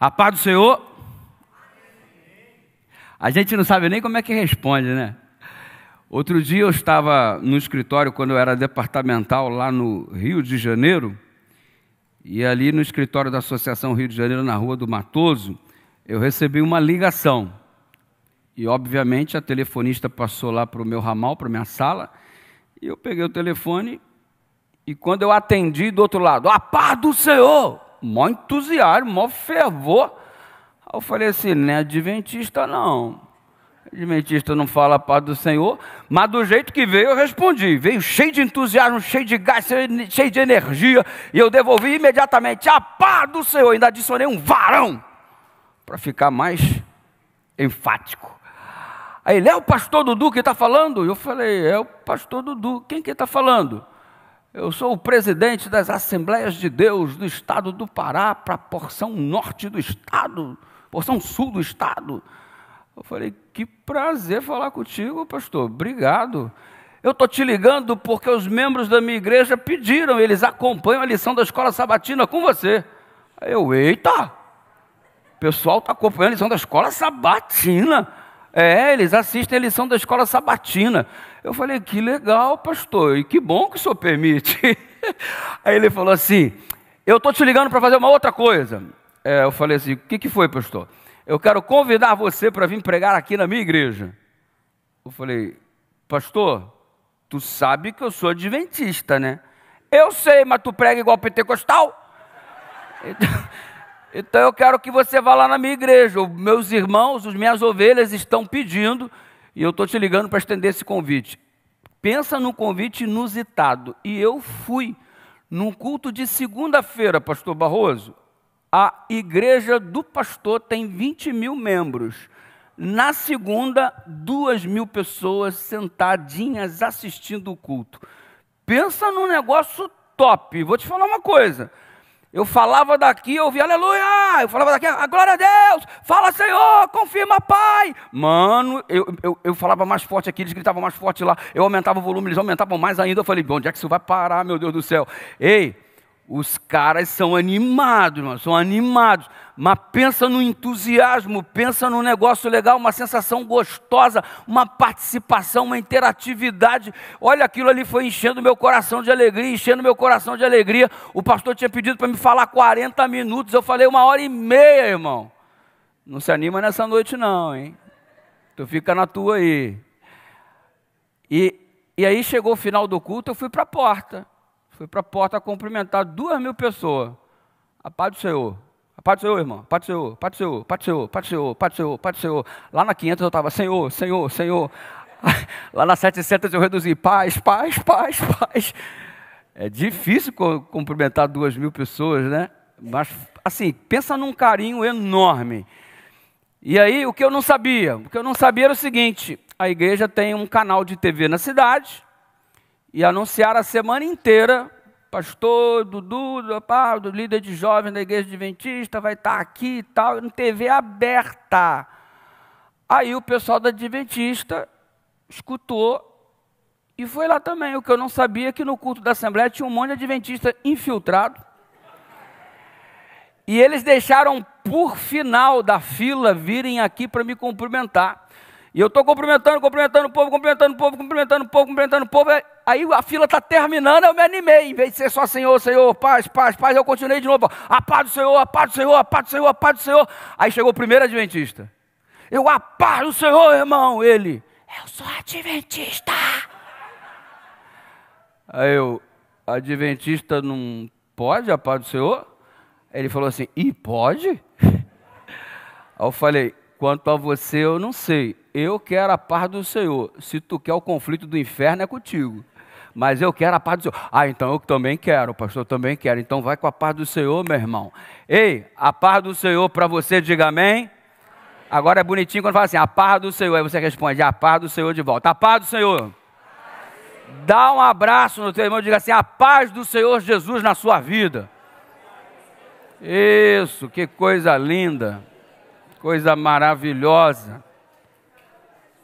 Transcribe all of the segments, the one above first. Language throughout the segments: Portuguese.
A paz do Senhor. A gente não sabe nem como é que responde, né? Outro dia eu estava no escritório, quando eu era departamental, lá no Rio de Janeiro, e ali no escritório da Associação Rio de Janeiro, na Rua do Matoso, eu recebi uma ligação. E, obviamente, a telefonista passou lá para o meu ramal, para a minha sala, e eu peguei o telefone, e quando eu atendi do outro lado, a paz do Senhor, maior entusiasmo, maior fervor. Aí eu falei assim, não é adventista não. Adventista não fala a paz do Senhor, mas do jeito que veio eu respondi. Veio cheio de entusiasmo, cheio de gás, cheio de energia, e eu devolvi imediatamente a paz do Senhor. Ainda adicionei um varão, para ficar mais enfático. Aí ele, é o pastor Dudu que está falando? Eu falei, é o pastor Dudu. Quem que está falando? Eu sou o presidente das Assembleias de Deus do estado do Pará, para a porção norte do estado, porção sul do estado. Eu falei, que prazer falar contigo, pastor, obrigado. Eu estou te ligando porque os membros da minha igreja pediram, eles acompanham a lição da escola sabatina com você. Aí eu, eita, o pessoal está acompanhando a lição da escola sabatina. É, eles assistem a lição da escola sabatina. Eu falei, que legal, pastor, e que bom que o senhor permite. Aí ele falou assim, eu estou te ligando para fazer uma outra coisa. Eu falei assim, o que foi, pastor? Eu quero convidar você para vir pregar aqui na minha igreja. Eu falei, pastor, tu sabe que eu sou adventista, né? Eu sei, mas tu prega igual pentecostal? Então eu quero que você vá lá na minha igreja. Os meus irmãos, as minhas ovelhas estão pedindo, e eu estou te ligando para estender esse convite. Pensa num convite inusitado. E eu fui num culto de segunda-feira, pastor Barroso. A igreja do pastor tem 20 mil membros. Na segunda, 2.000 pessoas sentadinhas assistindo o culto. Pensa num negócio top. Vou te falar uma coisa. Eu falava daqui, eu ouvia aleluia. Eu falava daqui, a glória a Deus. Fala, Senhor, confirma, Pai. Mano, eu falava mais forte aqui, eles gritavam mais forte lá. Eu aumentava o volume, eles aumentavam mais ainda. Eu falei, onde é que isso vai parar, meu Deus do céu? Ei, os caras são animados, mano, são animados, mas pensa no entusiasmo, pensa num negócio legal, uma sensação gostosa, uma participação, uma interatividade. Olha, aquilo ali foi enchendo meu coração de alegria, enchendo meu coração de alegria. O pastor tinha pedido para me falar 40 minutos, eu falei 1h30, irmão. Não se anima nessa noite não, hein? Tu fica na tua aí. E aí chegou o final do culto, eu fui para a porta. Fui para a porta cumprimentar 2.000 pessoas. A paz do Senhor. A paz do Senhor, irmão. A paz do Senhor. A paz do Senhor. A paz do Senhor. A paz do Senhor. A paz do Senhor. A paz do Senhor. Lá na 500 eu estava, Senhor, Senhor, Senhor. Lá na 700 eu reduzi, paz, paz, paz, paz. É difícil cumprimentar 2.000 pessoas, né? Mas, assim, pensa num carinho enorme. E aí, o que eu não sabia? O que eu não sabia era o seguinte, a igreja tem um canal de TV na cidade, e anunciaram a semana inteira, pastor Dudu, do líder de jovens da igreja adventista, vai estar aqui e tal, em TV aberta. Aí o pessoal da adventista escutou e foi lá também. O que eu não sabia é que no culto da Assembleia tinha um monte de adventista infiltrado. E eles deixaram por final da fila virem aqui para me cumprimentar. E eu estou cumprimentando o povo, cumprimentando o povo, cumprimentando o povo, cumprimentando o povo. Aí a fila está terminando, eu me animei. Em vez de ser só Senhor, Senhor, paz, paz, paz, eu continuei de novo. A paz do Senhor, a paz do Senhor, a paz do Senhor, a paz do Senhor. Aí chegou o primeiro adventista. Eu, a paz do Senhor, irmão. Ele, eu sou adventista. Aí eu, adventista não pode a paz do Senhor? Aí ele falou assim, e pode? Aí eu falei, quanto a você eu não sei. Eu quero a paz do Senhor. Se tu quer o conflito do inferno é contigo. Mas eu quero a paz do Senhor. Ah, então eu também quero, o pastor também quer. Então vai com a paz do Senhor, meu irmão. Ei, a paz do Senhor para você, diga amém. Agora é bonitinho quando fala assim, a paz do Senhor. Aí você responde, a paz do Senhor de volta. A paz do Senhor. Dá um abraço no teu irmão e diga assim, a paz do Senhor Jesus na sua vida. Isso, que coisa linda. Coisa maravilhosa.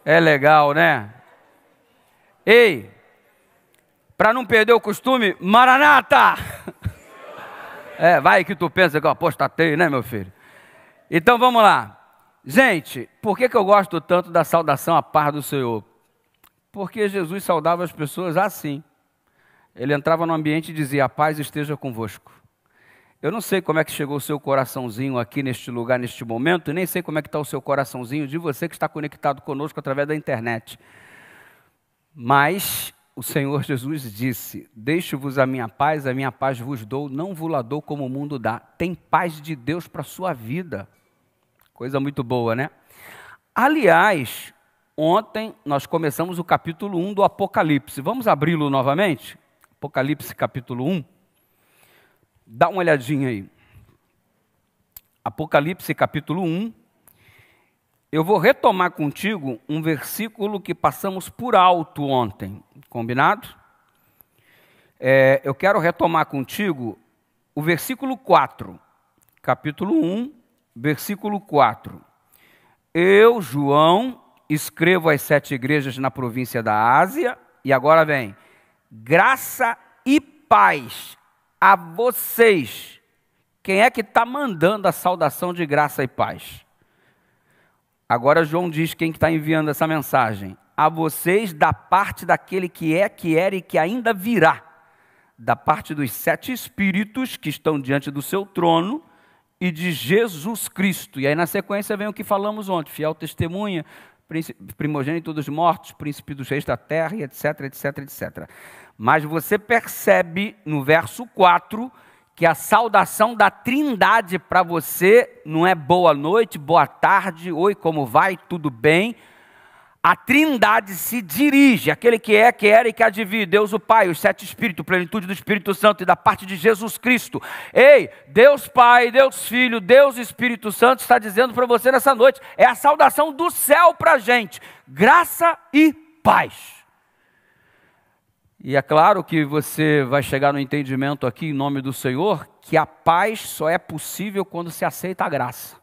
É legal, né? Ei, para não perder o costume, Maranata! É, vai que tu pensa que eu apostatei, né, meu filho? Então vamos lá. Gente, por que eu gosto tanto da saudação à paz do Senhor? Porque Jesus saudava as pessoas assim. Ele entrava no ambiente e dizia: a paz esteja convosco. Eu não sei como é que chegou o seu coraçãozinho aqui neste lugar, neste momento, nem sei como é que está o seu coraçãozinho de você que está conectado conosco através da internet. Mas o Senhor Jesus disse: deixo-vos a minha paz vos dou, não vos la dou como o mundo dá. Tem paz de Deus para a sua vida. Coisa muito boa, né? Aliás, ontem nós começamos o capítulo 1 do Apocalipse. Vamos abri-lo novamente? Apocalipse capítulo 1. Dá uma olhadinha aí. Apocalipse capítulo 1. Eu vou retomar contigo um versículo que passamos por alto ontem. Combinado? Eu quero retomar contigo o versículo 4. Capítulo 1, versículo 4. Eu, João, escrevo às 7 igrejas na província da Ásia. E agora vem: graça e paz a vocês. Quem é que está mandando a saudação de graça e paz? Agora João diz quem está enviando essa mensagem: a vocês da parte daquele que é, que era e que ainda virá, da parte dos 7 espíritos que estão diante do seu trono e de Jesus Cristo. E aí na sequência vem o que falamos ontem: fiel testemunha, primogênito dos mortos, príncipe dos reis da terra, e etc, etc, etc. Mas você percebe no verso 4 que a saudação da Trindade para você não é boa noite, boa tarde, oi, como vai, tudo bem? A Trindade se dirige, aquele que é, que era e que há de vir, Deus o Pai, os 7 Espíritos, plenitude do Espírito Santo e da parte de Jesus Cristo. Ei, Deus Pai, Deus Filho, Deus Espírito Santo está dizendo para você nessa noite: é a saudação do céu para a gente, graça e paz. E é claro que você vai chegar no entendimento aqui, em nome do Senhor, que a paz só é possível quando se aceita a graça.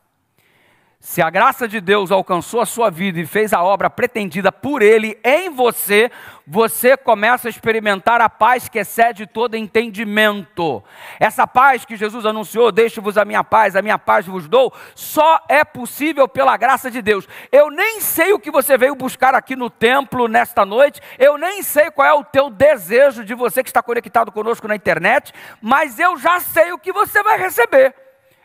Se a graça de Deus alcançou a sua vida e fez a obra pretendida por Ele em você, você começa a experimentar a paz que excede todo entendimento. Essa paz que Jesus anunciou: deixo-vos a minha paz vos dou, só é possível pela graça de Deus. Eu nem sei o que você veio buscar aqui no templo nesta noite, eu nem sei qual é o teu desejo de você que está conectado conosco na internet, mas eu já sei o que você vai receber.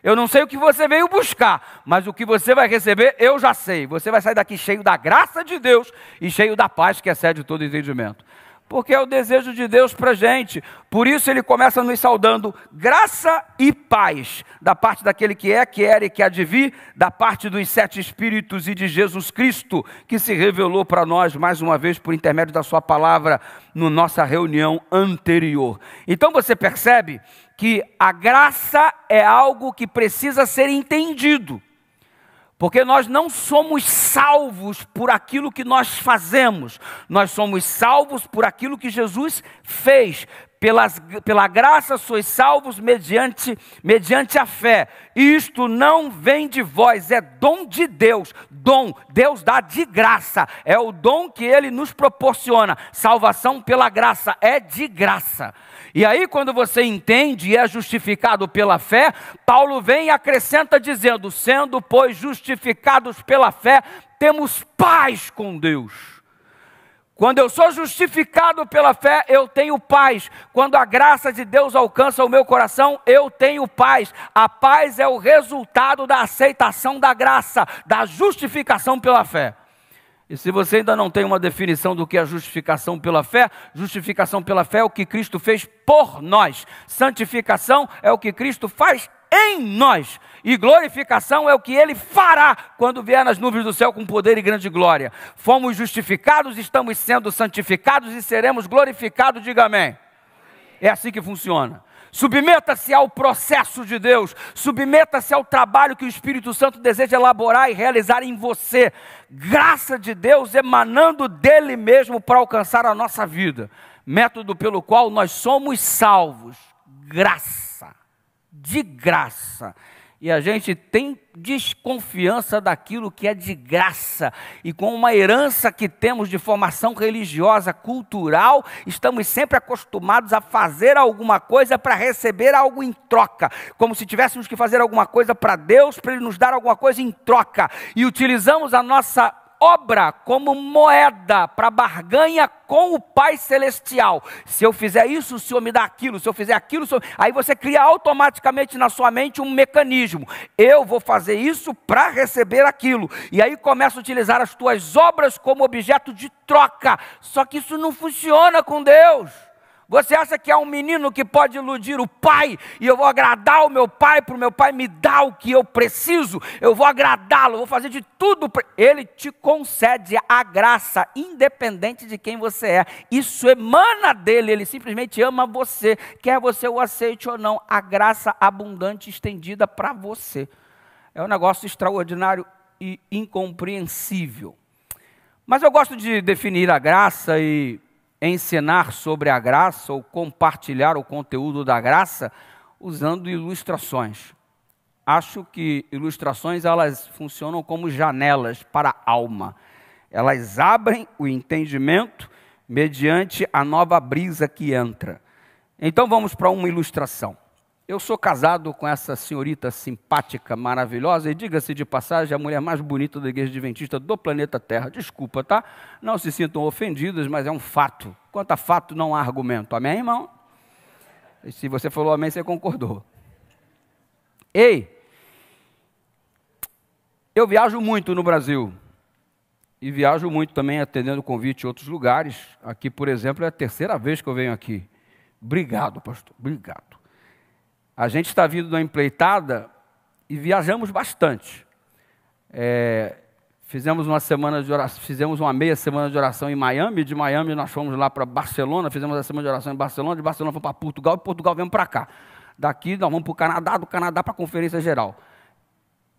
Eu não sei o que você veio buscar, mas o que você vai receber, eu já sei. Você vai sair daqui cheio da graça de Deus e cheio da paz que excede todo entendimento. Porque é o desejo de Deus para a gente. Por isso ele começa nos saudando: graça e paz, da parte daquele que é, que era e que há de vir, da parte dos 7 Espíritos e de Jesus Cristo, que se revelou para nós mais uma vez por intermédio da sua palavra na nossa reunião anterior. Então você percebe que a graça é algo que precisa ser entendido, porque nós não somos salvos por aquilo que nós fazemos, nós somos salvos por aquilo que Jesus fez. Pela graça sois salvos mediante a fé. Isto não vem de vós, é dom de Deus. Dom, Deus dá de graça, é o dom que Ele nos proporciona. Salvação pela graça, é de graça. E aí quando você entende e é justificado pela fé, Paulo vem e acrescenta dizendo: sendo pois justificados pela fé, temos paz com Deus. Quando eu sou justificado pela fé, eu tenho paz. Quando a graça de Deus alcança o meu coração, eu tenho paz. A paz é o resultado da aceitação da graça, da justificação pela fé. E se você ainda não tem uma definição do que é justificação pela fé é o que Cristo fez por nós. Santificação é o que Cristo faz em nós. E glorificação é o que Ele fará quando vier nas nuvens do céu com poder e grande glória. Fomos justificados, estamos sendo santificados e seremos glorificados, diga amém. É assim que funciona. Submeta-se ao processo de Deus, submeta-se ao trabalho que o Espírito Santo deseja elaborar e realizar em você. Graça de Deus emanando dele mesmo para alcançar a nossa vida. Método pelo qual nós somos salvos. Graça. De graça. E a gente tem desconfiança daquilo que é de graça. E com uma herança que temos de formação religiosa, cultural, estamos sempre acostumados a fazer alguma coisa para receber algo em troca. Como se tivéssemos que fazer alguma coisa para Deus, para Ele nos dar alguma coisa em troca. E utilizamos a nossa obra como moeda para barganha com o Pai Celestial. Se eu fizer isso, o Senhor me dá aquilo. Se eu fizer aquilo, o Senhor... Aí você cria automaticamente na sua mente um mecanismo. Eu vou fazer isso para receber aquilo. E aí começa a utilizar as tuas obras como objeto de troca. Só que isso não funciona com Deus. Você acha que é um menino que pode iludir o pai, e eu vou agradar o meu pai, para o meu pai me dar o que eu preciso, eu vou agradá-lo, vou fazer de tudo. Ele te concede a graça, independente de quem você é. Isso emana dele, ele simplesmente ama você, quer você o aceite ou não, a graça abundante estendida para você. É um negócio extraordinário e incompreensível. Mas eu gosto de definir a graça e ensinar sobre a graça ou compartilhar o conteúdo da graça usando ilustrações. Acho que ilustrações elas funcionam como janelas para a alma. Elas abrem o entendimento mediante a nova brisa que entra. Então vamos para uma ilustração. Eu sou casado com essa senhorita simpática, maravilhosa, e diga-se de passagem, a mulher mais bonita da igreja adventista do planeta Terra. Desculpa, tá? Não se sintam ofendidos, mas é um fato. Quanto a fato, não há argumento. Amém, irmão? E se você falou amém, você concordou. Ei, eu viajo muito no Brasil. E viajo muito também atendendo convite em outros lugares. Aqui, por exemplo, é a terceira vez que eu venho aqui. Obrigado, pastor. Obrigado. A gente está vindo da empreitada e viajamos bastante. Fizemos uma semana de oração, fizemos uma meia semana de oração em Miami. De Miami nós fomos lá para Barcelona, fizemos a semana de oração em Barcelona. De Barcelona fomos para Portugal, e de Portugal viemos para cá. Daqui nós vamos para o Canadá, do Canadá para a Conferência Geral.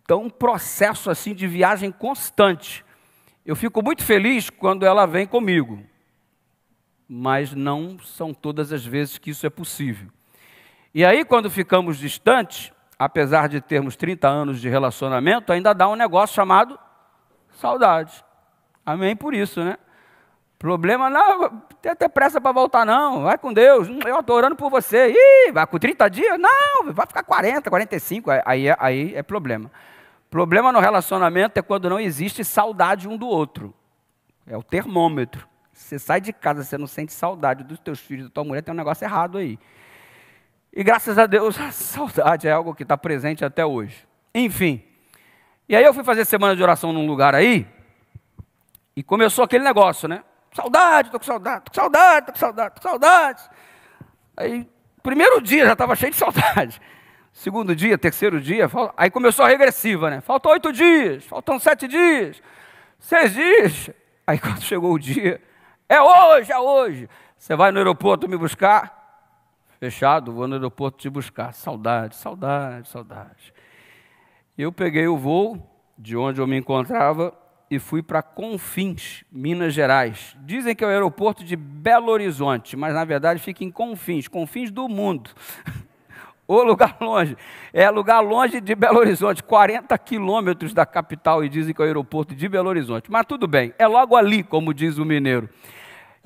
Então, um processo assim de viagem constante. Eu fico muito feliz quando ela vem comigo, mas não são todas as vezes que isso é possível. E aí, quando ficamos distantes, apesar de termos 30 anos de relacionamento, ainda dá um negócio chamado saudade. Amém por isso, né? Problema não, tem até pressa para voltar não, vai com Deus, eu estou orando por você. Ih, vai com 30 dias? Não, vai ficar 40, 45, aí é problema. Problema no relacionamento é quando não existe saudade um do outro. É o termômetro. Você sai de casa, você não sente saudade dos teus filhos, da tua mulher, tem um negócio errado aí. E graças a Deus, a saudade é algo que está presente até hoje. Enfim. E aí eu fui fazer semana de oração num lugar aí, e começou aquele negócio, né? Saudade, estou com saudade, estou com saudade, estou com saudade, estou com saudade. Aí, primeiro dia já estava cheio de saudade. Segundo dia, terceiro dia, aí começou a regressiva, né? Faltam 8 dias, faltam 7 dias, 6 dias. Aí quando chegou o dia, é hoje, é hoje. Você vai no aeroporto me buscar? Fechado, vou no aeroporto te buscar. Saudade, saudade, saudade. Eu peguei o voo de onde eu me encontrava e fui para Confins, Minas Gerais. Dizem que é o aeroporto de Belo Horizonte, mas na verdade fica em Confins, Confins do mundo. O lugar longe. É lugar longe de Belo Horizonte, 40 quilômetros da capital, e dizem que é o aeroporto de Belo Horizonte. Mas tudo bem, é logo ali, como diz o mineiro.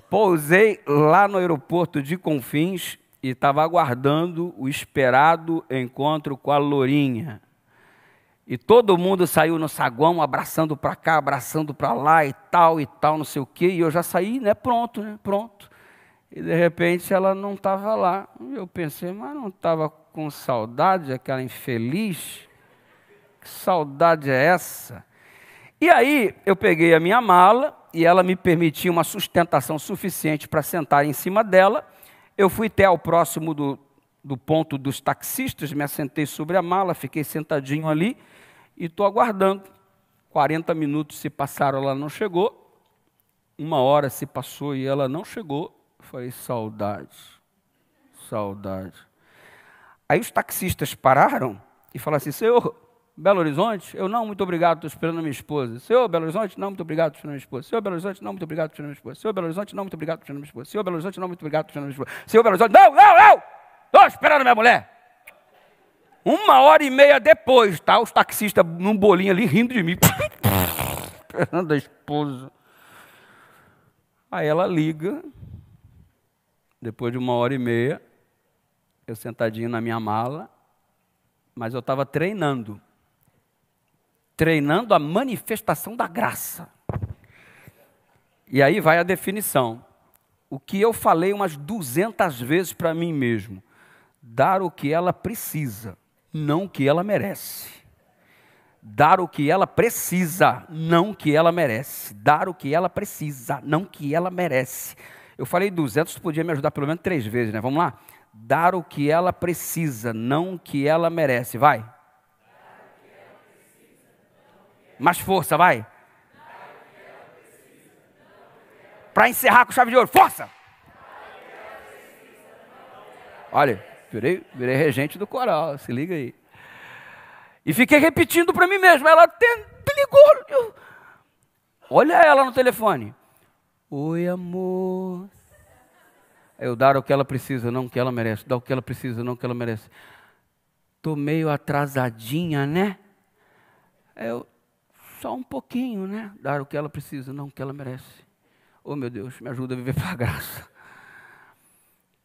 Pousei lá no aeroporto de Confins e estava aguardando o esperado encontro com a lourinha. E todo mundo saiu no saguão, abraçando para cá, abraçando para lá e tal, não sei o quê. E eu já saí, né, pronto, né, pronto. E de repente ela não estava lá. Eu pensei, mas não estava com saudade, aquela infeliz? Que saudade é essa? E aí eu peguei a minha mala e ela me permitia uma sustentação suficiente para sentar em cima dela. Eu fui até ao próximo do ponto dos taxistas, me assentei sobre a mala, fiquei sentadinho ali e estou aguardando. 40 minutos se passaram, ela não chegou. 1 hora se passou e ela não chegou. Falei, saudade, saudade. Aí os taxistas pararam e falaram assim, senhor, Belo Horizonte? Eu não, muito obrigado, estou esperando a minha esposa. Senhor, Belo Horizonte? Não, muito obrigado, estou esperando a minha esposa. Senhor, Belo Horizonte? Não, muito obrigado, estou esperando a minha esposa. Senhor, Belo Horizonte? Não, muito obrigado, estou esperando a minha esposa. Senhor, Belo Horizonte? Não, muito obrigado, estou esperando a minha esposa. Senhor, Belo Horizonte? Não, não, não! Estou esperando a minha mulher. 1h30 depois, tá? Os taxistas num bolinho ali, rindo de mim. Esperando a esposa. Aí ela liga, depois de 1h30, eu sentadinho na minha mala, mas eu estava treinando a manifestação da graça. E aí vai a definição. O que eu falei umas 200 vezes para mim mesmo. Dar o que ela precisa, não o que ela merece. Dar o que ela precisa, não o que ela merece. Dar o que ela precisa, não o que ela merece. Eu falei 200, tu podia me ajudar pelo menos 3 vezes, né? Vamos lá? Dar o que ela precisa, não o que ela merece. Vai. Mais força, vai. Para encerrar com chave de ouro, força! Olha, virei regente do coral, se liga aí. E fiquei repetindo para mim mesmo. Ela ligou. Olha ela no telefone. Oi, amor. Eu dar o que ela precisa, não o que ela merece. Dar o que ela precisa, não o que ela merece. Tô meio atrasadinha, né? Só um pouquinho, né? Dar o que ela precisa, não o que ela merece. Oh, meu Deus, me ajuda a viver para a graça.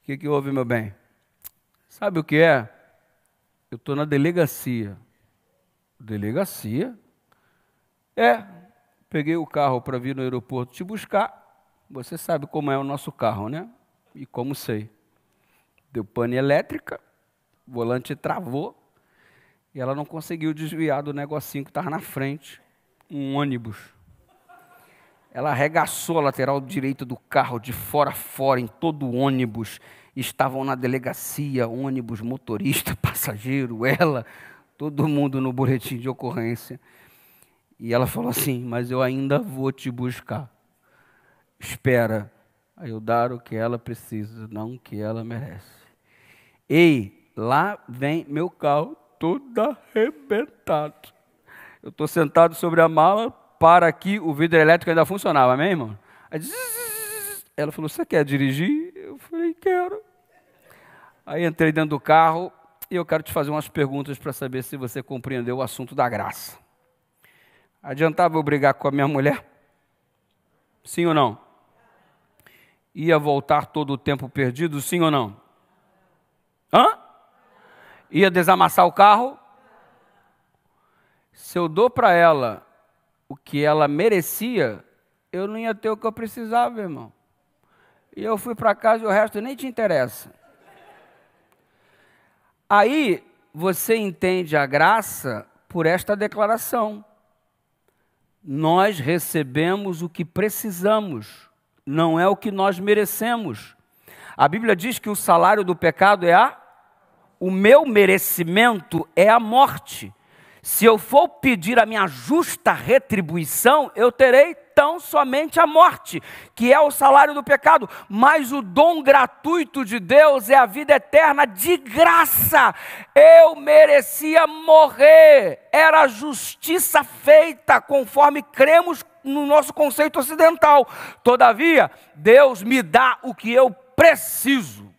O que houve, meu bem? Sabe o que é? Eu estou na delegacia. Delegacia? Peguei o carro para vir no aeroporto te buscar. Você sabe como é o nosso carro, né? E como sei. Deu pane elétrica, o volante travou, e ela não conseguiu desviar do negocinho que estava na frente. Um ônibus. Ela arregaçou a lateral direita do carro, de fora a fora, em todo o ônibus. Estavam na delegacia, ônibus, motorista, passageiro, ela, todo mundo no boletim de ocorrência. E ela falou assim, mas eu ainda vou te buscar. Espera, aí eu dar o que ela precisa, não o que ela merece. Ei, lá vem meu carro todo arrebentado. Eu estou sentado sobre a mala, para aqui, o vidro elétrico ainda funcionava, amém, irmão? Aí, ela falou, você quer dirigir? Eu falei, quero. Aí entrei dentro do carro e eu quero te fazer umas perguntas para saber se você compreendeu o assunto da graça. Adiantava eu brigar com a minha mulher? Sim ou não? Ia voltar todo o tempo perdido? Sim ou não? Ia desamassar o carro? Se eu dou para ela o que ela merecia, eu não ia ter o que eu precisava, irmão. E eu fui para casa e o resto nem te interessa. Aí você entende a graça por esta declaração. Nós recebemos o que precisamos, não é o que nós merecemos. A Bíblia diz que o salário do pecado o meu merecimento é a morte. Se eu for pedir a minha justa retribuição, eu terei tão somente a morte, que é o salário do pecado. Mas o dom gratuito de Deus é a vida eterna de graça. Eu merecia morrer. Era a justiça feita, conforme cremos no nosso conceito ocidental. Todavia, Deus me dá o que eu preciso.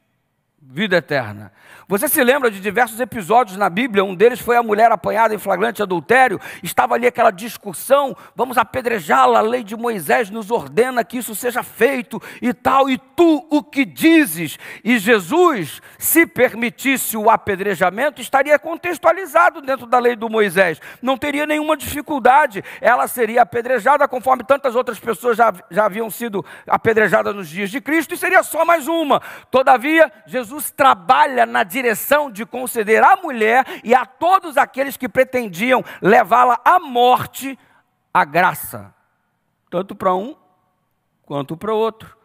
Vida eterna. Você se lembra de diversos episódios na Bíblia, um deles foi a mulher apanhada em flagrante adultério, estava ali aquela discussão, vamos apedrejá-la, a lei de Moisés nos ordena que isso seja feito e tal, e tu o que dizes? E Jesus, se permitisse o apedrejamento, estaria contextualizado dentro da lei do Moisés, não teria nenhuma dificuldade, ela seria apedrejada conforme tantas outras pessoas já haviam sido apedrejadas nos dias de Cristo, e seria só mais uma. Todavia, Jesus trabalha na direção de conceder à mulher e a todos aqueles que pretendiam levá-la à morte, a graça, tanto para um quanto para o outro.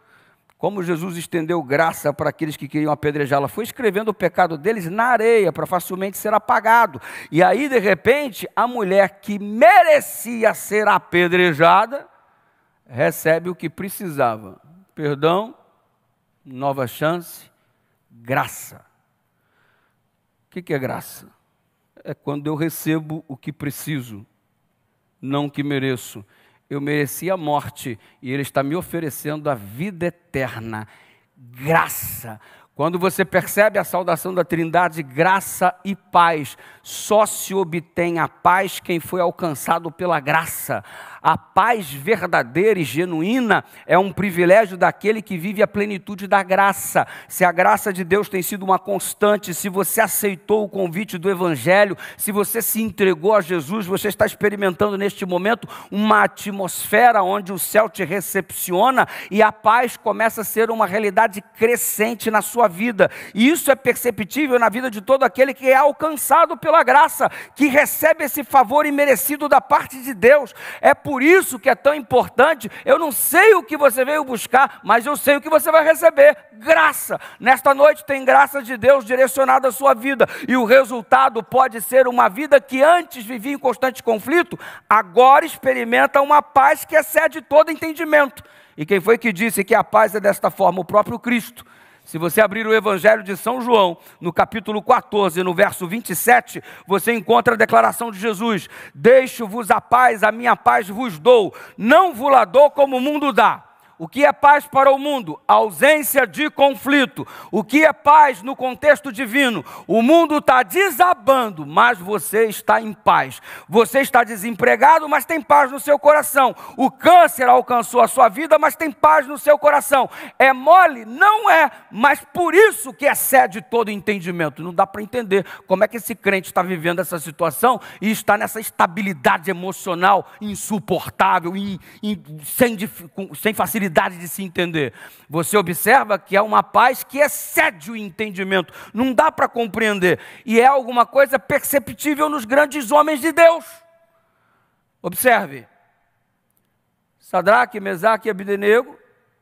Como Jesus estendeu graça para aqueles que queriam apedrejá-la, foi escrevendo o pecado deles na areia, para facilmente ser apagado. E aí, de repente, a mulher que merecia ser apedrejada, recebe o que precisava: perdão, nova chance, graça. O que é graça? É quando eu recebo o que preciso, não o que mereço. Eu merecia a morte e Ele está me oferecendo a vida eterna. Graça. Quando você percebe a saudação da Trindade, graça e paz, só se obtém a paz quem foi alcançado pela graça. A paz verdadeira e genuína é um privilégio daquele que vive a plenitude da graça. Se a graça de Deus tem sido uma constante, se você aceitou o convite do Evangelho, se você se entregou a Jesus, você está experimentando neste momento uma atmosfera onde o céu te recepciona e a paz começa a ser uma realidade crescente na sua vida. E isso é perceptível na vida de todo aquele que é alcançado pela graça, que recebe esse favor imerecido da parte de Deus. É por isso que é tão importante. Eu não sei o que você veio buscar, mas eu sei o que você vai receber: graça. Nesta noite tem graça de Deus direcionada à sua vida, e o resultado pode ser uma vida que antes vivia em constante conflito, agora experimenta uma paz que excede todo entendimento. E quem foi que disse que a paz é desta forma? O próprio Cristo. Se você abrir o Evangelho de São João, no capítulo 14, no verso 27, você encontra a declaração de Jesus: deixo-vos a paz, a minha paz vos dou, não vos la dou como o mundo dá. O que é paz para o mundo? Ausência de conflito. O que é paz no contexto divino? O mundo está desabando, mas você está em paz. Você está desempregado, mas tem paz no seu coração. O câncer alcançou a sua vida, mas tem paz no seu coração. É mole? Não é, mas por isso que excede todo entendimento. Não dá para entender como é que esse crente está vivendo essa situação e está nessa estabilidade emocional insuportável, sem facilidade de se entender. Você observa que é uma paz que excede o entendimento, não dá para compreender, e é alguma coisa perceptível nos grandes homens de Deus. Observe: Sadraque, Mesaque e Abdenego,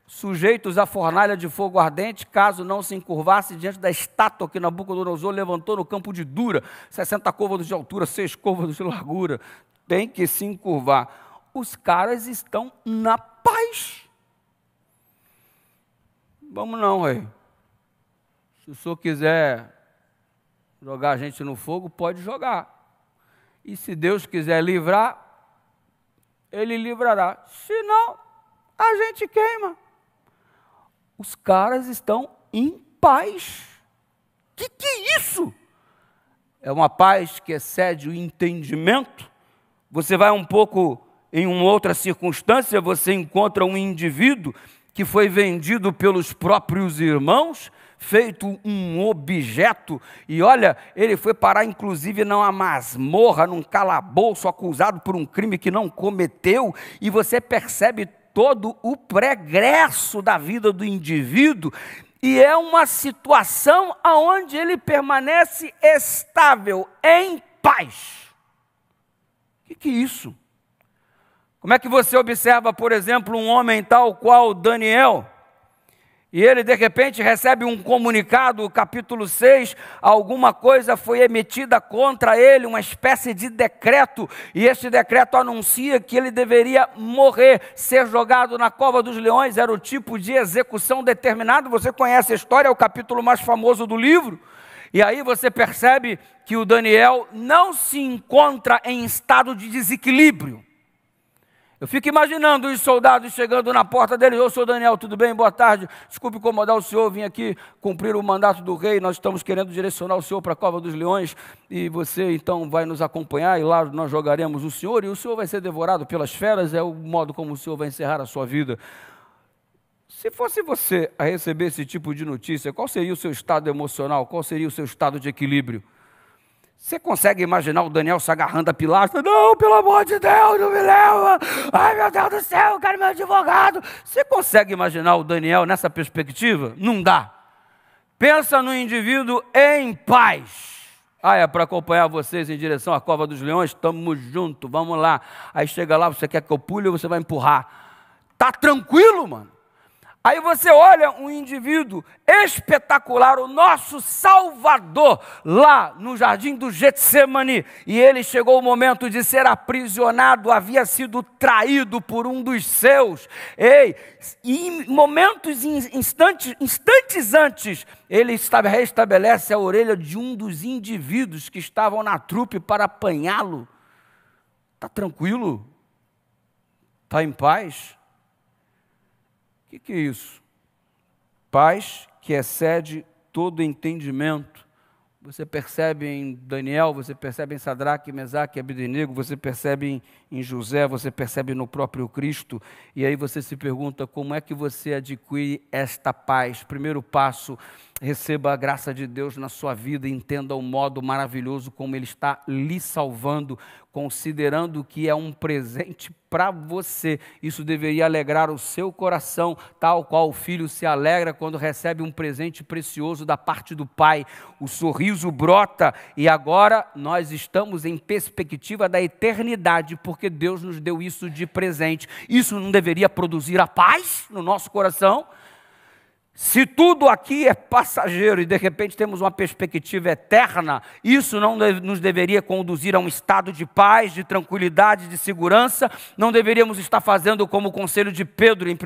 sujeitos à fornalha de fogo ardente, caso não se encurvasse diante da estátua que Nabucodonosor levantou no campo de Dura, 60 côvados de altura, 6 côvados de largura. Tem que se encurvar. Os caras estão na paz. Vamos não, rei. Se o senhor quiser jogar a gente no fogo, pode jogar. E se Deus quiser livrar, Ele livrará. Se não, a gente queima. Os caras estão em paz. Que é isso? É uma paz que excede o entendimento. Você vai um pouco em uma outra circunstância, você encontra um indivíduo que foi vendido pelos próprios irmãos, feito um objeto, e olha, ele foi parar inclusive numa masmorra, num calabouço, acusado por um crime que não cometeu, e você percebe todo o pregresso da vida do indivíduo, e é uma situação onde ele permanece estável, em paz. O que é isso? Como é que você observa, por exemplo, um homem tal qual Daniel, e ele de repente recebe um comunicado, capítulo 6, alguma coisa foi emitida contra ele, uma espécie de decreto, e este decreto anuncia que ele deveria morrer, ser jogado na cova dos leões, era o tipo de execução determinado. Você conhece a história, é o capítulo mais famoso do livro. E aí você percebe que o Daniel não se encontra em estado de desequilíbrio. Eu fico imaginando os soldados chegando na porta dele: ô, senhor Daniel, tudo bem? Boa tarde, desculpe incomodar o senhor, vim aqui cumprir o mandato do rei, nós estamos querendo direcionar o senhor para a cova dos leões, e você então vai nos acompanhar, e lá nós jogaremos o senhor, e o senhor vai ser devorado pelas feras, é o modo como o senhor vai encerrar a sua vida. Se fosse você a receber esse tipo de notícia, qual seria o seu estado emocional, qual seria o seu estado de equilíbrio? Você consegue imaginar o Daniel se agarrando a pilastra? Não, pelo amor de Deus, não me leva! Ai, meu Deus do céu, eu quero meu advogado! Você consegue imaginar o Daniel nessa perspectiva? Não dá. Pensa no indivíduo em paz. Ah, é para acompanhar vocês em direção à cova dos leões? Estamos juntos, vamos lá. Aí chega lá, você quer que eu pule ou você vai empurrar? Tá tranquilo, mano? Aí você olha um indivíduo espetacular, o nosso Salvador, lá no jardim do Getsemane, e ele chegou o momento de ser aprisionado, havia sido traído por um dos seus. E em momentos, instantes antes, ele restabelece a orelha de um dos indivíduos que estavam na trupe para apanhá-lo. Está tranquilo? Está em paz? O que é isso? Paz que excede todo entendimento. Você percebe em Daniel, você percebe em Sadraque, Mesaque e Abdenego, você percebe em José, você percebe no próprio Cristo, e aí você se pergunta como é que você adquire esta paz. Primeiro passo, receba a graça de Deus na sua vida, entenda o modo maravilhoso como Ele está lhe salvando, considerando que é um presente para você. Isso deveria alegrar o seu coração, tal qual o filho se alegra quando recebe um presente precioso da parte do pai. O sorriso brota e agora nós estamos em perspectiva da eternidade, porque Deus nos deu isso de presente. Isso não deveria produzir a paz no nosso coração? Se tudo aqui é passageiro e de repente temos uma perspectiva eterna, isso não nos deveria conduzir a um estado de paz, de tranquilidade, de segurança. Não deveríamos estar fazendo como o conselho de Pedro, em 1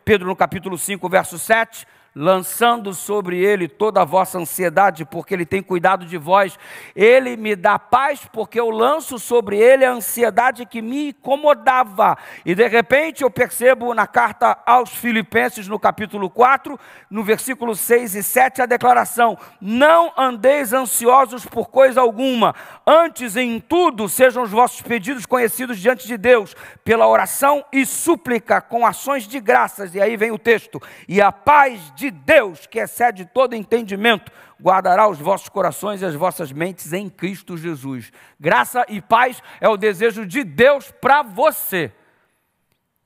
Pedro no capítulo 5, verso 7, lançando sobre ele toda a vossa ansiedade, porque ele tem cuidado de vós. Ele me dá paz, porque eu lanço sobre ele a ansiedade que me incomodava. E de repente eu percebo na carta aos Filipenses, no capítulo 4, no versículo 6 e 7, a declaração: não andeis ansiosos por coisa alguma, antes em tudo sejam os vossos pedidos conhecidos diante de Deus, pela oração e súplica, com ações de graças. E aí vem o texto: e a paz de Deus, que excede todo entendimento, guardará os vossos corações e as vossas mentes em Cristo Jesus. Graça e paz é o desejo de Deus para você.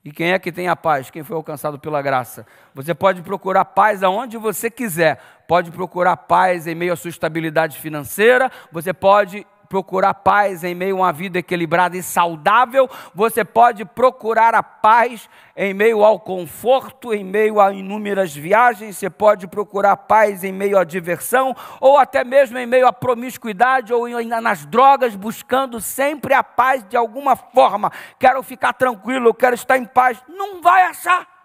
E quem é que tem a paz? Quem foi alcançado pela graça. Você pode procurar paz aonde você quiser. Pode procurar paz em meio à sua estabilidade financeira. Você pode procurar paz em meio a uma vida equilibrada e saudável. Você pode procurar a paz em meio ao conforto, em meio a inúmeras viagens. Você pode procurar paz em meio à diversão, ou até mesmo em meio à promiscuidade, ou ainda nas drogas, buscando sempre a paz de alguma forma. Quero ficar tranquilo, eu quero estar em paz. Não vai achar.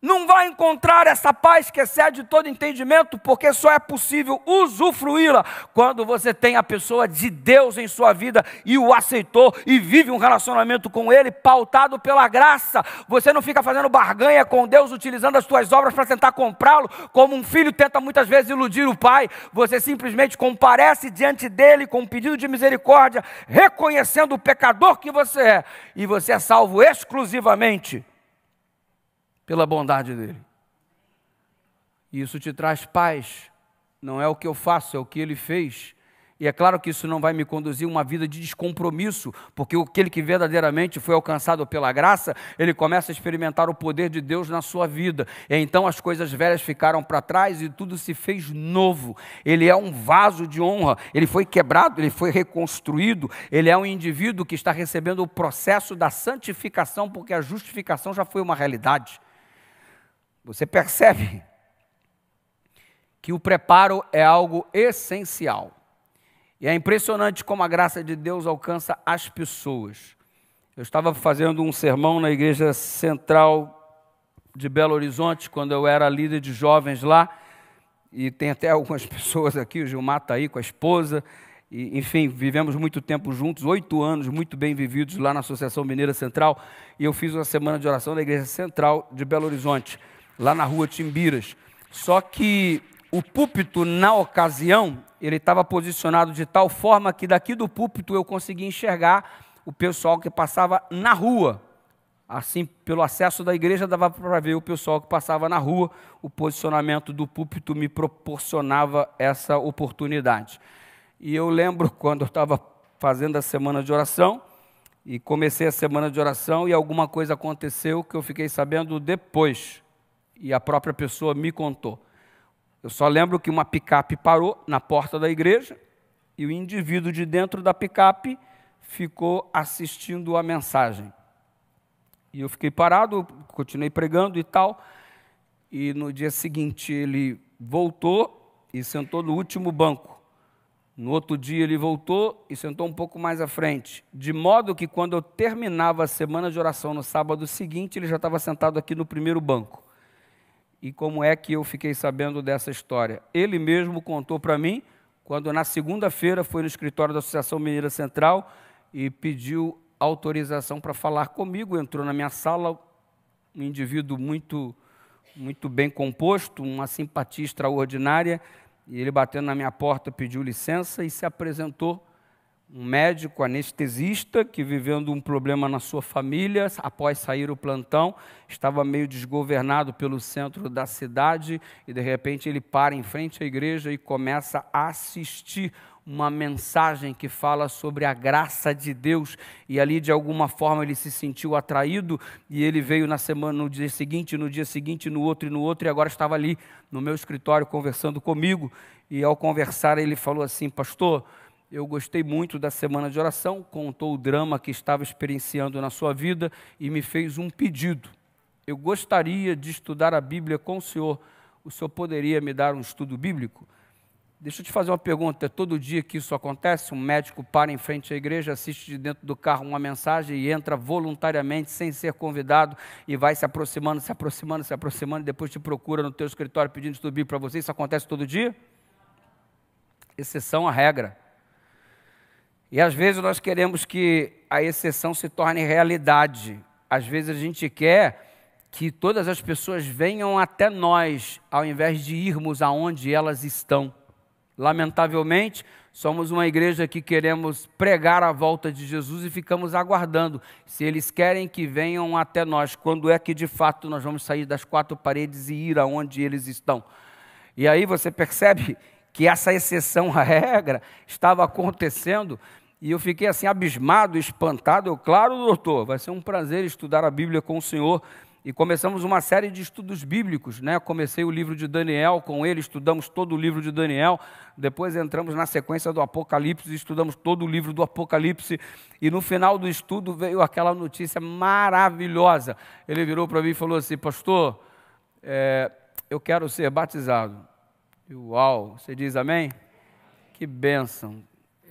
Não vai encontrar essa paz que excede todo entendimento, porque só é possível usufruí-la quando você tem a pessoa de Deus em sua vida e o aceitou e vive um relacionamento com Ele pautado pela graça. Você não fica fazendo barganha com Deus, utilizando as suas obras para tentar comprá-lo, como um filho tenta muitas vezes iludir o pai. Você simplesmente comparece diante dele com um pedido de misericórdia, reconhecendo o pecador que você é, e você é salvo exclusivamente pela bondade dele. E isso te traz paz. Não é o que eu faço, é o que ele fez. E é claro que isso não vai me conduzir a uma vida de descompromisso, porque aquele que verdadeiramente foi alcançado pela graça, ele começa a experimentar o poder de Deus na sua vida. E então as coisas velhas ficaram para trás e tudo se fez novo. Ele é um vaso de honra, ele foi quebrado, ele foi reconstruído, ele é um indivíduo que está recebendo o processo da santificação, porque a justificação já foi uma realidade. Você percebe que o preparo é algo essencial. E é impressionante como a graça de Deus alcança as pessoas. Eu estava fazendo um sermão na Igreja Central de Belo Horizonte, quando eu era líder de jovens lá, e tem até algumas pessoas aqui, o Gilmar está aí com a esposa, e, enfim, vivemos muito tempo juntos, 8 anos muito bem vividos lá na Associação Mineira Central, e eu fiz uma semana de oração na Igreja Central de Belo Horizonte, lá na rua Timbiras. Só que o púlpito, na ocasião, ele estava posicionado de tal forma que daqui do púlpito eu conseguia enxergar o pessoal que passava na rua. Assim, pelo acesso da igreja, dava para ver o pessoal que passava na rua. O posicionamento do púlpito me proporcionava essa oportunidade. E eu lembro quando eu estava fazendo a semana de oração, e comecei a semana de oração, e alguma coisa aconteceu que eu fiquei sabendo depois. E a própria pessoa me contou. Eu só lembro que uma picape parou na porta da igreja e o indivíduo de dentro da picape ficou assistindo a mensagem. E eu fiquei parado, continuei pregando e tal. E no dia seguinte ele voltou e sentou no último banco. No outro dia ele voltou e sentou um pouco mais à frente. De modo que quando eu terminava a semana de oração no sábado seguinte, ele já estava sentado aqui no primeiro banco. E como é que eu fiquei sabendo dessa história? Ele mesmo contou para mim, quando na segunda-feira foi no escritório da Associação Mineira Central e pediu autorização para falar comigo. Entrou na minha sala um indivíduo muito muito bem composto, uma simpatia extraordinária, e ele batendo na minha porta pediu licença e se apresentou. Um médico anestesista que, vivendo um problema na sua família, após sair o plantão, estava meio desgovernado pelo centro da cidade e, de repente, ele para em frente à igreja e começa a assistir uma mensagem que fala sobre a graça de Deus, e ali, de alguma forma, ele se sentiu atraído, e ele veio na semana, no dia seguinte, no outro, e agora estava ali no meu escritório conversando comigo, e ao conversar ele falou assim: pastor, eu gostei muito da semana de oração, contou o drama que estava experienciando na sua vida e me fez um pedido. Eu gostaria de estudar a Bíblia com o senhor poderia me dar um estudo bíblico? Deixa eu te fazer uma pergunta, é todo dia que isso acontece? Um médico para em frente à igreja, assiste de dentro do carro uma mensagem e entra voluntariamente, sem ser convidado, e vai se aproximando, e depois te procura no teu escritório pedindo estudo bíblico para você? Isso acontece todo dia? Exceção à regra. E às vezes nós queremos que a exceção se torne realidade. Às vezes a gente quer que todas as pessoas venham até nós, ao invés de irmos aonde elas estão. Lamentavelmente, somos uma igreja que queremos pregar a volta de Jesus e ficamos aguardando se eles querem que venham até nós, quando é que de fato nós vamos sair das quatro paredes e ir aonde eles estão. E aí você percebe que essa exceção à regra estava acontecendo, e eu fiquei assim abismado, espantado. Claro, doutor, vai ser um prazer estudar a Bíblia com o senhor. E começamos uma série de estudos bíblicos, né? Comecei o livro de Daniel com ele, estudamos todo o livro de Daniel, depois entramos na sequência do Apocalipse, estudamos todo o livro do Apocalipse, e no final do estudo veio aquela notícia maravilhosa. Ele virou para mim e falou assim: pastor, eu quero ser batizado. Uau, você diz amém? Que bênção.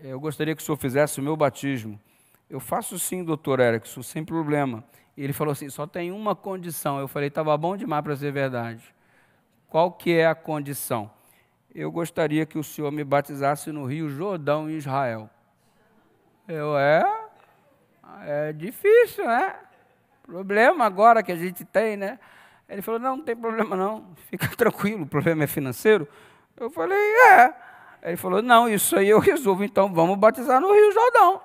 Eu gostaria que o senhor fizesse o meu batismo. Eu faço sim, doutor Erickson, sem problema. E ele falou assim: só tem uma condição. Eu falei: estava bom demais para ser verdade. Qual que é a condição? Eu gostaria que o senhor me batizasse no Rio Jordão, em Israel. É difícil, né? Problema agora que a gente tem, né? Ele falou: não tem problema não, fica tranquilo, o problema é financeiro. Eu falei: Ele falou: não, isso aí eu resolvo, então vamos batizar no Rio Jordão.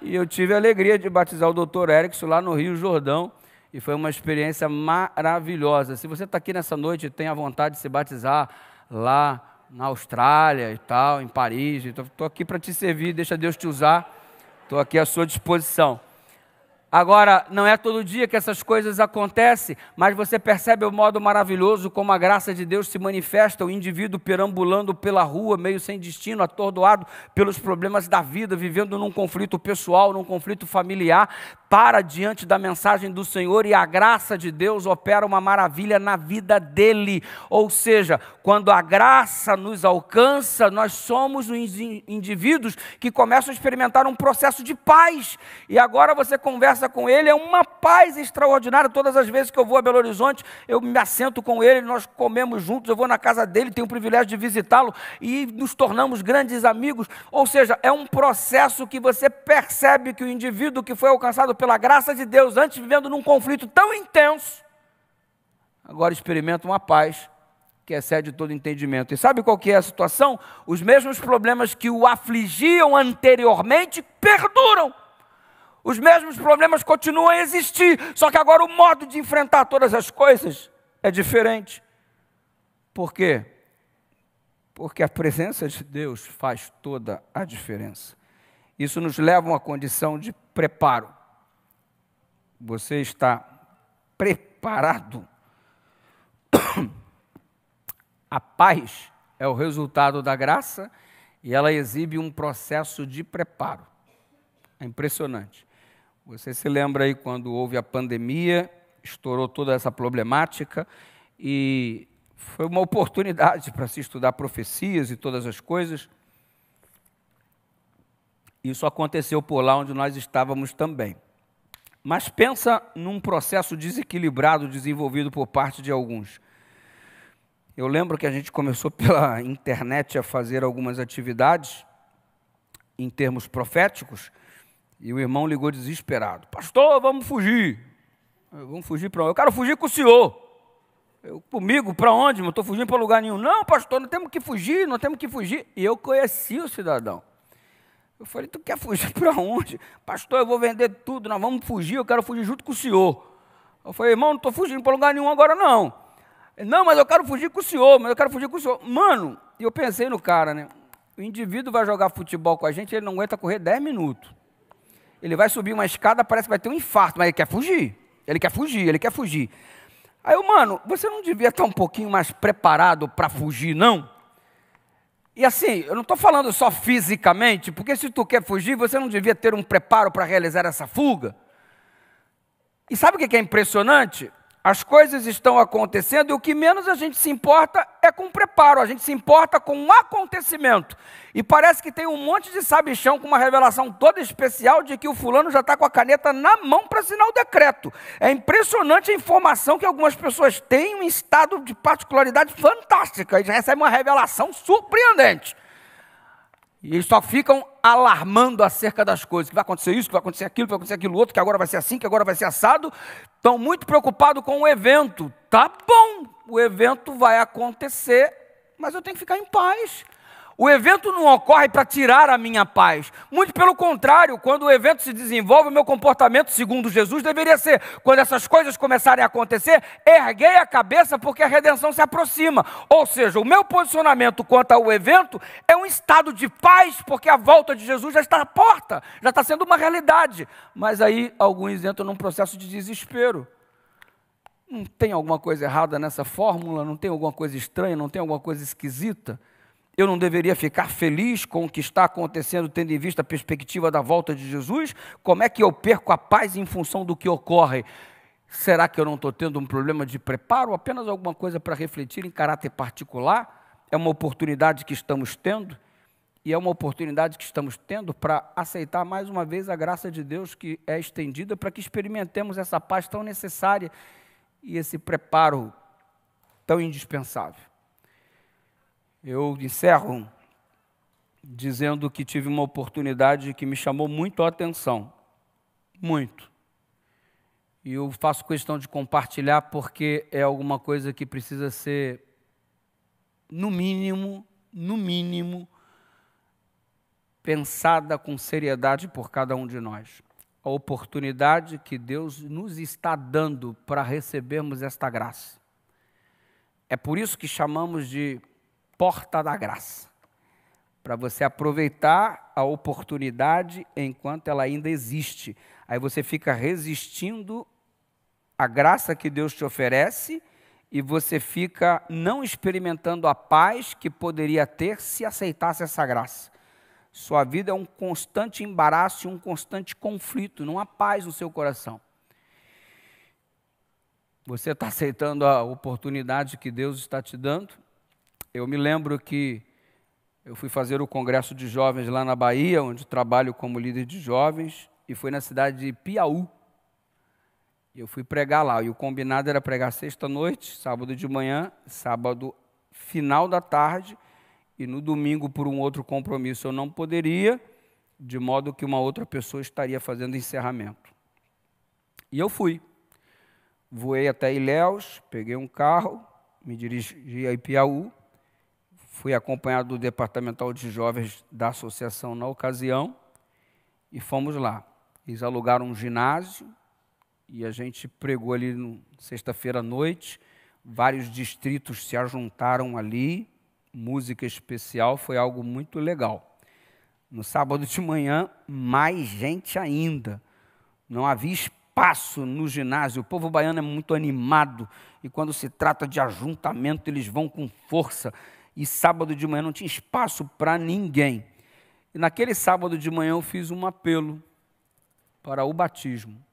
E eu tive a alegria de batizar o doutor Erickson lá no Rio Jordão, e foi uma experiência maravilhosa. Se você está aqui nessa noite e tem a vontade de se batizar lá na Austrália e tal, em Paris, estou aqui para te servir, deixa Deus te usar, estou aqui à sua disposição. Agora, não é todo dia que essas coisas acontecem, mas você percebe o modo maravilhoso como a graça de Deus se manifesta, o indivíduo perambulando pela rua, meio sem destino, atordoado pelos problemas da vida, vivendo num conflito pessoal, num conflito familiar, para diante da mensagem do Senhor, e a graça de Deus opera uma maravilha na vida dele. Ou seja, quando a graça nos alcança, nós somos os indivíduos que começam a experimentar um processo de paz, e agora você conversa com ele, é uma paz extraordinária. Todas as vezes que eu vou a Belo Horizonte, eu me assento com ele, nós comemos juntos, eu vou na casa dele, tenho o privilégio de visitá-lo, e nos tornamos grandes amigos. Ou seja, é um processo que você percebe que o indivíduo que foi alcançado pela graça de Deus, antes vivendo num conflito tão intenso, agora experimenta uma paz que excede todo entendimento. E sabe qual que é a situação? Os mesmos problemas que o afligiam anteriormente perduram. Os mesmos problemas continuam a existir, só que agora o modo de enfrentar todas as coisas é diferente. Por quê? Porque a presença de Deus faz toda a diferença. Isso nos leva a uma condição de preparo. Você está preparado? A paz é o resultado da graça e ela exibe um processo de preparo. É impressionante. Você se lembra aí quando houve a pandemia, estourou toda essa problemática e foi uma oportunidade para se estudar profecias e todas as coisas. Isso aconteceu por lá onde nós estávamos também. Mas pensa num processo desequilibrado desenvolvido por parte de alguns. Eu lembro que a gente começou pela internet a fazer algumas atividades em termos proféticos, e o irmão ligou desesperado: pastor, vamos fugir. Vamos fugir para onde? Eu quero fugir com o senhor. Comigo, para onde? Não estou fugindo para lugar nenhum. Não, pastor, não temos que fugir, não temos que fugir. E eu conheci o cidadão. Eu falei, tu quer fugir para onde? Pastor, eu vou vender tudo, nós vamos fugir, eu quero fugir junto com o senhor. Eu falei, irmão, não estou fugindo para lugar nenhum agora não. Ele, não, mas eu quero fugir com o senhor, Mano, e eu pensei no cara, né? O indivíduo vai jogar futebol com a gente, ele não aguenta correr 10 minutos. Ele vai subir uma escada, parece que vai ter um infarto, mas ele quer fugir. Ele quer fugir. Aí eu, mano, você não devia estar um pouquinho mais preparado para fugir, não? E assim, eu não estou falando só fisicamente, porque se tu quer fugir, você não devia ter um preparo para realizar essa fuga? E sabe o que é impressionante? As coisas estão acontecendo e o que menos a gente se importa é com o preparo, a gente se importa com o acontecimento. E parece que tem um monte de sabichão com uma revelação toda especial de que o fulano já está com a caneta na mão para assinar o decreto. É impressionante a informação que algumas pessoas têm em um estado de particularidade fantástica. Eles recebem uma revelação surpreendente. E eles só ficam alarmando acerca das coisas, que vai acontecer isso, que vai acontecer aquilo, que vai acontecer aquilo outro, que agora vai ser assim, que agora vai ser assado. Estão muito preocupados com o evento. Tá bom, o evento vai acontecer, mas eu tenho que ficar em paz. O evento não ocorre para tirar a minha paz. Muito pelo contrário, quando o evento se desenvolve, o meu comportamento, segundo Jesus, deveria ser, quando essas coisas começarem a acontecer, erguei a cabeça porque a redenção se aproxima. Ou seja, o meu posicionamento quanto ao evento é um estado de paz, porque a volta de Jesus já está à porta, já está sendo uma realidade. Mas aí alguns entram num processo de desespero. Não tem alguma coisa errada nessa fórmula? Não tem alguma coisa estranha? Não tem alguma coisa esquisita? Eu não deveria ficar feliz com o que está acontecendo, tendo em vista a perspectiva da volta de Jesus? Como é que eu perco a paz em função do que ocorre? Será que eu não estou tendo um problema de preparo? Apenas alguma coisa para refletir em caráter particular? É uma oportunidade que estamos tendo? E é uma oportunidade que estamos tendo para aceitar mais uma vez a graça de Deus que é estendida para que experimentemos essa paz tão necessária e esse preparo tão indispensável. Eu encerro dizendo que tive uma oportunidade que me chamou muito a atenção, muito. E eu faço questão de compartilhar porque é alguma coisa que precisa ser, no mínimo, pensada com seriedade por cada um de nós. A oportunidade que Deus nos está dando para recebermos esta graça. É por isso que chamamos de porta da graça, para você aproveitar a oportunidade enquanto ela ainda existe. Aí você fica resistindo à graça que Deus te oferece e você fica não experimentando a paz que poderia ter se aceitasse essa graça. Sua vida é um constante embaraço e um constante conflito, não há paz no seu coração. Você está aceitando a oportunidade que Deus está te dando? Eu me lembro que eu fui fazer o congresso de jovens lá na Bahia, onde trabalho como líder de jovens, e foi na cidade de Piauí. Eu fui pregar lá, e o combinado era pregar sexta-noite, sábado de manhã, sábado final da tarde, e no domingo, por um outro compromisso, eu não poderia, de modo que uma outra pessoa estaria fazendo encerramento. E eu fui. Voei até Ilhéus, peguei um carro, me dirigi a Piauí, fui acompanhado do departamental de jovens da associação na ocasião e fomos lá. Eles alugaram um ginásio e a gente pregou ali no sexta-feira à noite. Vários distritos se ajuntaram ali, música especial, foi algo muito legal. No sábado de manhã, mais gente ainda. Não havia espaço no ginásio. O povo baiano é muito animado e quando se trata de ajuntamento, eles vão com força. E sábado de manhã não tinha espaço para ninguém. E naquele sábado de manhã eu fiz um apelo para o batismo.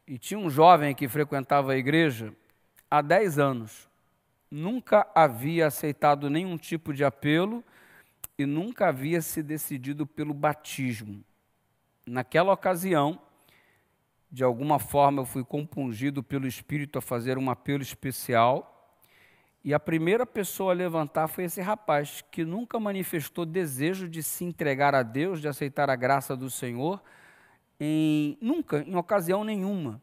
E tinha um jovem que frequentava a igreja há 10 anos. Nunca havia aceitado nenhum tipo de apelo e nunca havia se decidido pelo batismo. Naquela ocasião, de alguma forma eu fui compungido pelo Espírito a fazer um apelo especial. E a primeira pessoa a levantar foi esse rapaz, que nunca manifestou desejo de se entregar a Deus, de aceitar a graça do Senhor, nunca, em ocasião nenhuma.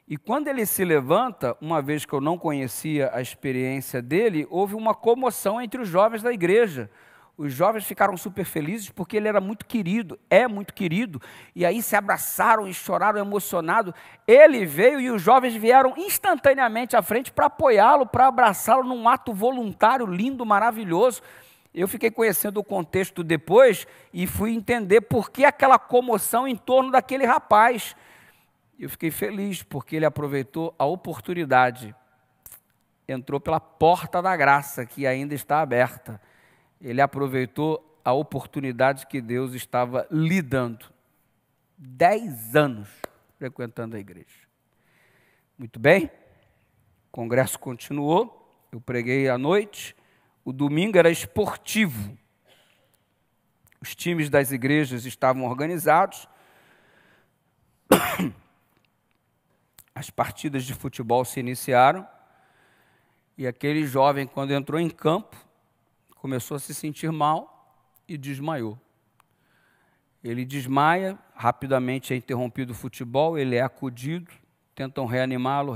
E quando ele se levanta, uma vez que eu não conhecia a experiência dele, houve uma comoção entre os jovens da igreja. Os jovens ficaram super felizes porque ele era muito querido, é muito querido, e aí se abraçaram e choraram emocionados. Ele veio e os jovens vieram instantaneamente à frente para apoiá-lo, para abraçá-lo num ato voluntário, lindo, maravilhoso. Eu fiquei conhecendo o contexto depois e fui entender por que aquela comoção em torno daquele rapaz. Eu fiquei feliz porque ele aproveitou a oportunidade, entrou pela porta da graça que ainda está aberta. Ele aproveitou a oportunidade que Deus estava lhe dando. 10 anos frequentando a igreja. Muito bem, o congresso continuou, eu preguei à noite, o domingo era esportivo. Os times das igrejas estavam organizados, as partidas de futebol se iniciaram, e aquele jovem, quando entrou em campo, começou a se sentir mal e desmaiou. Ele desmaia, rapidamente é interrompido o futebol, ele é acudido, tentam reanimá-lo,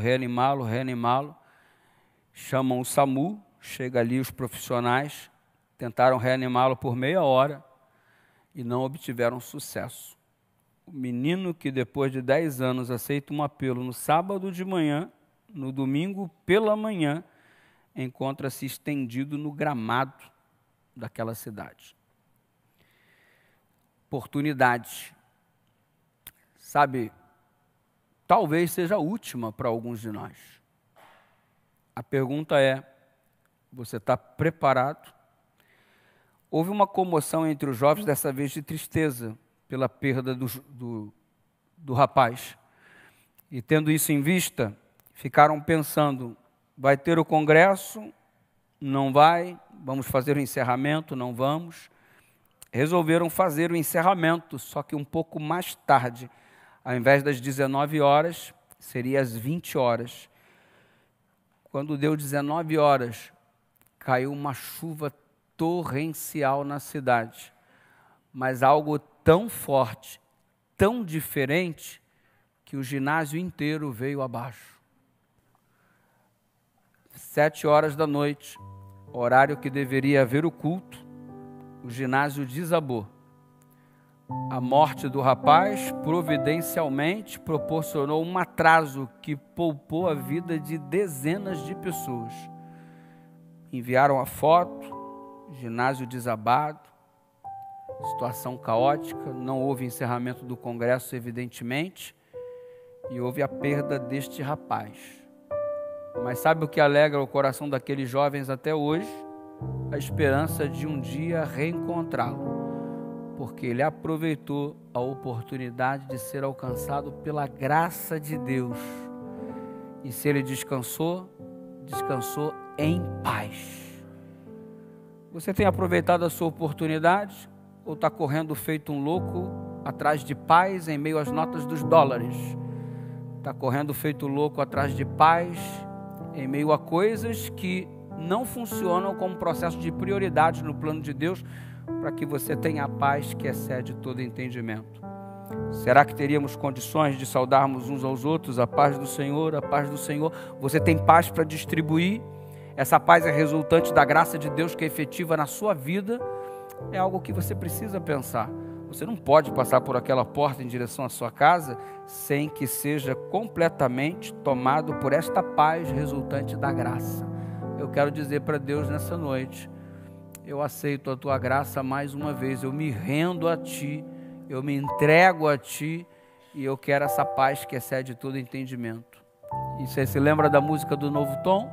chamam o SAMU, chega ali os profissionais, tentaram reanimá-lo por meia hora e não obtiveram sucesso. O menino que depois de 10 anos aceita um apelo no sábado de manhã, no domingo pela manhã, encontra-se estendido no gramado daquela cidade. Oportunidade. Sabe, talvez seja a última para alguns de nós. A pergunta é, você está preparado? Houve uma comoção entre os jovens, dessa vez de tristeza, pela perda do rapaz. E tendo isso em vista, ficaram pensando, vai ter o congresso? Não vai? Vamos fazer o encerramento? Não vamos? Resolveram fazer o encerramento, só que um pouco mais tarde, ao invés das 19 horas, seria às 20 horas. Quando deu 19 horas, caiu uma chuva torrencial na cidade, mas algo tão forte, tão diferente, que o ginásio inteiro veio abaixo. 7 horas da noite, horário que deveria haver o culto, o ginásio desabou. A morte do rapaz providencialmente proporcionou um atraso que poupou a vida de dezenas de pessoas. Enviaram a foto, ginásio desabado, situação caótica, não houve encerramento do congresso, evidentemente, e houve a perda deste rapaz. Mas sabe o que alegra o coração daqueles jovens até hoje? A esperança de um dia reencontrá-lo, porque ele aproveitou a oportunidade de ser alcançado pela graça de Deus. E se ele descansou, descansou em paz. Você tem aproveitado a sua oportunidade ou está correndo feito um louco atrás de paz em meio às notas dos dólares? Está correndo feito louco atrás de paz em meio a coisas que não funcionam como processo de prioridade no plano de Deus para que você tenha a paz que excede todo entendimento. Será que teríamos condições de saudarmos uns aos outros? A paz do Senhor, a paz do Senhor. Você tem paz para distribuir? Essa paz é resultante da graça de Deus que é efetiva na sua vida? É algo que você precisa pensar. Você não pode passar por aquela porta em direção à sua casa sem que seja completamente tomado por esta paz resultante da graça. Eu quero dizer para Deus nessa noite, eu aceito a tua graça mais uma vez, eu me rendo a ti, eu me entrego a ti e eu quero essa paz que excede todo entendimento. E você se lembra da música do Novo Tom?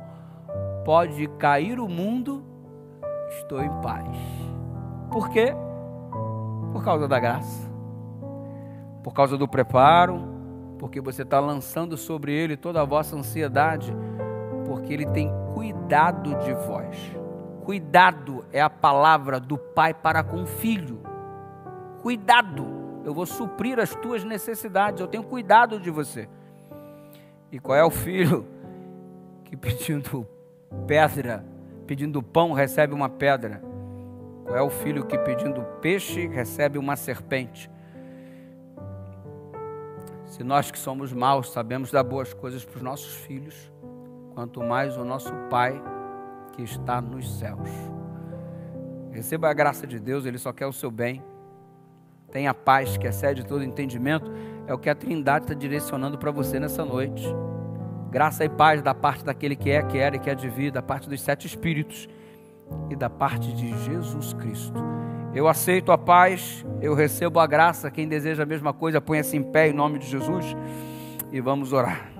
Pode cair o mundo, estou em paz. Por quê? Por causa da graça, por causa do preparo, porque você está lançando sobre ele toda a vossa ansiedade, porque ele tem cuidado de vós. Cuidado é a palavra do pai para com o filho. Cuidado, eu vou suprir as tuas necessidades, eu tenho cuidado de você. E qual é o filho que pedindo pedra, pedindo pão, recebe uma pedra? Qual é o filho que pedindo peixe, recebe uma serpente? Se nós que somos maus sabemos dar boas coisas para os nossos filhos, quanto mais o nosso Pai que está nos céus. Receba a graça de Deus, Ele só quer o seu bem. Tenha paz que excede todo entendimento. É o que a Trindade está direcionando para você nessa noite. Graça e paz da parte daquele que é, que era e que há de vir, da parte dos 7 Espíritos e da parte de Jesus Cristo. Eu aceito a paz, eu recebo a graça. Quem deseja a mesma coisa, ponha-se em pé em nome de Jesus e vamos orar.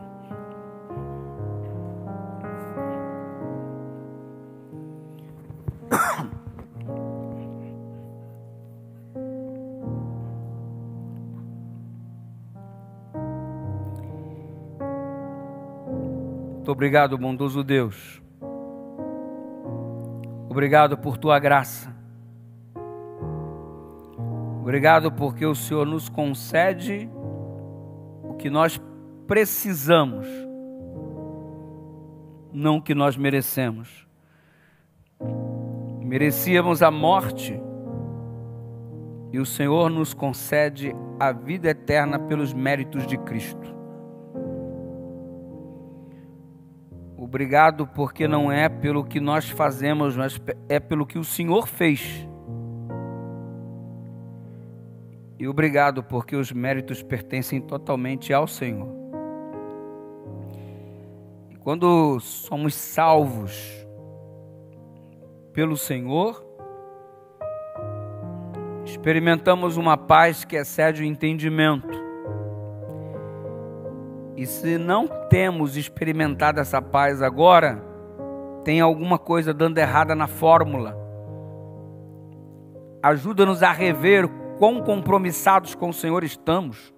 Muito obrigado, bondoso Deus. Obrigado por tua graça. Obrigado porque o Senhor nos concede o que nós precisamos, não o que nós merecemos. Merecíamos a morte e o Senhor nos concede a vida eterna pelos méritos de Cristo. Obrigado porque não é pelo que nós fazemos, mas é pelo que o Senhor fez. E obrigado porque os méritos pertencem totalmente ao Senhor. E quando somos salvos pelo Senhor, experimentamos uma paz que excede o entendimento. E se não temos experimentado essa paz agora, tem alguma coisa dando errada na fórmula. Ajuda-nos a rever quão compromissados com o Senhor estamos.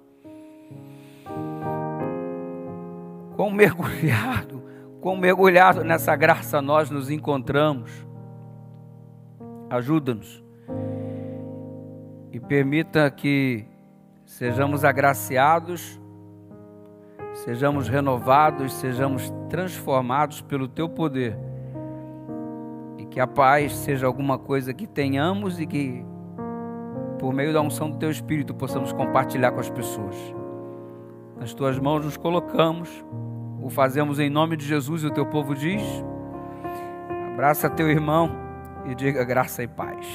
Quão mergulhado nessa graça nós nos encontramos. Ajuda-nos. E permita que sejamos agraciados, sejamos renovados, sejamos transformados pelo Teu poder. E que a paz seja alguma coisa que tenhamos e que, por meio da unção do Teu Espírito, possamos compartilhar com as pessoas. Nas Tuas mãos nos colocamos, o fazemos em nome de Jesus e o Teu povo diz: abraça teu irmão e diga graça e paz.